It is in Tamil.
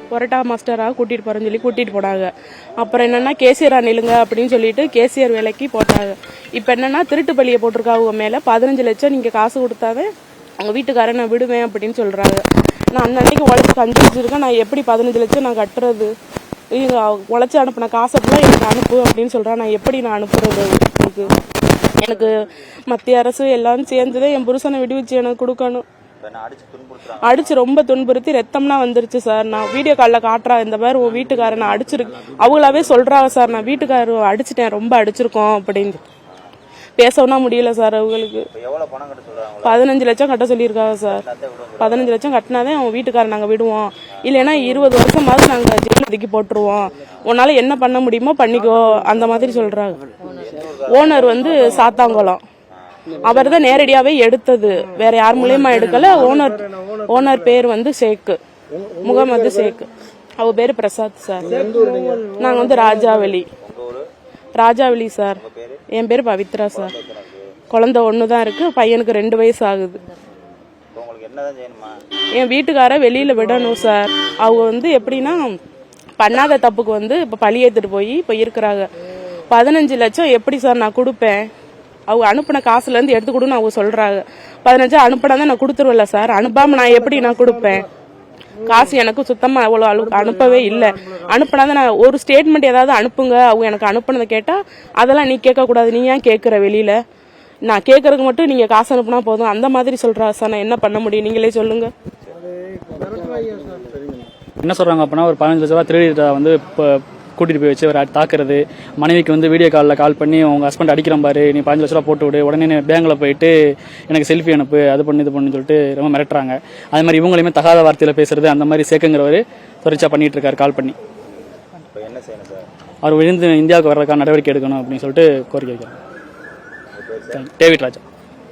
பொரட்டா மாஸ்டராக கூட்டிகிட்டு போகிறேன்னு சொல்லி கூட்டிகிட்டு போனாங்க. அப்புறம் என்னென்னா கேசியரா நிலுங்க அப்படின்னு சொல்லிட்டு கேசியர் வேலைக்கு போட்டாங்க. இப்போ என்னென்னா திருட்டு பள்ளியை போட்டிருக்காங்க மேலே 15 லட்சம் நீங்கள் காசு கொடுத்தாவே அவங்க வீட்டுக்காரன் நான் விடுவேன் அப்படின்னு சொல்கிறாங்க. நான் அன்னன்னைக்கு உழைச்சி கஞ்சி வச்சுருக்கேன், நான் எப்படி 15 லட்சம் நான் கட்டுறது? உழைச்சி அனுப்பின காசை ஃபுல்லாக எனக்கு அனுப்பு அப்படின்னு சொல்கிறேன். நான் எப்படி நான் அனுப்புறது? எனக்கு மத்திய அரசு எல்லாம் சேர்ந்துதான் என் புருஷனை விடுவிச்சு எனக்கு கொடுக்கணும். அடிச்சு ரொம்ப துன்புறுத்தி ரத்தம்லாம் வந்துருச்சு சார். நான் வீடியோ காலில் காட்டுறேன், இந்த மாதிரி உன் வீட்டுக்காரன் நான் அடிச்சிருக்கு. அவங்களாவே சொல்றாங்க சார், நான் வீட்டுக்காரர் அடிச்சிட்டேன், ரொம்ப அடிச்சிருக்கோம் அப்படின்னு. பேசவும்னா முடியல சார். அவங்களுக்கு 15 லட்சம் கட்ட சொல்லியிருக்காங்க சார். 15 லட்சம் கட்டினாதான் அவன் வீட்டுக்காரன் நாங்கள் விடுவோம், இல்லைன்னா 20 வருஷமாவது நாங்கள் ஜெயிலில் தூக்கி போட்டுருவோம், உன்னால என்ன பண்ண முடியுமோ பண்ணிக்கோ அந்த மாதிரி சொல்றாங்க. ஓனர் வந்து சாத்தாங்குளம், அவர் தான் நேரடியாவே எடுத்தது, வேற யார் மூலியமா எடுக்கல. ஓனர் பேர் வந்து ஷேக், முகமது ஷேக். அவ பேரு பிரசாத் சார். நாங்க வந்து ராஜாவளி சார். என் பேரு பவித்ரா சார். குழந்தை ஒண்ணுதான் இருக்கு, பையனுக்கு 2 வயசு ஆகுது. என் வீட்டுக்கார வெளியில விடணும் சார். அவங்க வந்து எப்படின்னா பண்ணாத தப்புக்கு வந்து இப்ப பழி ஏத்துட்டு போய் இப்ப இருக்கிறாங்க. 15 லட்சம் எப்படி சார் நான் கொடுப்பேன்? அவங்க அனுப்பின காசுல இருந்து எடுத்து கொடுன்னு அவங்க சொல்றாங்க. 15 அனுப்பினாதான் நான் கொடுத்துருவல சார். அனுப்பாம நான் எப்படி நான் கொடுப்பேன்? காசு எனக்கு சுத்தமா அவ்வளவு அனுப்பவே இல்லை. அனுப்பினாதான் நான் ஒரு ஸ்டேட்மெண்ட் ஏதாவது அனுப்புங்க, அவங்க எனக்கு அனுப்புனதை கேட்டா அதெல்லாம் நீ கேட்க கூடாது, நீ ஏன் கேட்குற? வெளியில நான் கேட்கறதுக்கு மட்டும் நீங்க காசு அனுப்புனா போதும் அந்த மாதிரி சொல்றா சார். நான் என்ன பண்ண முடியும், நீங்களே சொல்லுங்க. என்ன சொல்றாங்க அப்படின்னா, ஒரு 15 லட்ச ரூபா திருடிட்ட வந்து கூட்டிட்டு போய் வச்சு ஒரு தாக்குறது, மனைவிக்கு வந்து வீடியோ கால் பண்ணி உங்க ஹஸ்பண்ட் அடிக்கிற பாரு, நீ 15 லட்ச ரூபா போட்டு விடு, உடனே பேங்க்ல போயிட்டு எனக்கு செல்ஃபி அனுப்பு, அது பண்ணு இது பண்ணு சொல்லிட்டு ரொம்ப மிரட்டுறாங்க. அதே மாதிரி இவங்களையுமே தகாத வார்த்தையில பேசுறது, அந்த மாதிரி சேக்குங்கிறவர் தொடர்ச்சியா பண்ணிட்டு இருக்காரு. கால் பண்ணி அவர் விழுந்து இந்தியாவுக்கு வர்றதுக்கான நடவடிக்கை எடுக்கணும் அப்படின்னு சொல்லிட்டு கோரிக்கை வைக்கிறாங்க. டேவிட் ராஜா.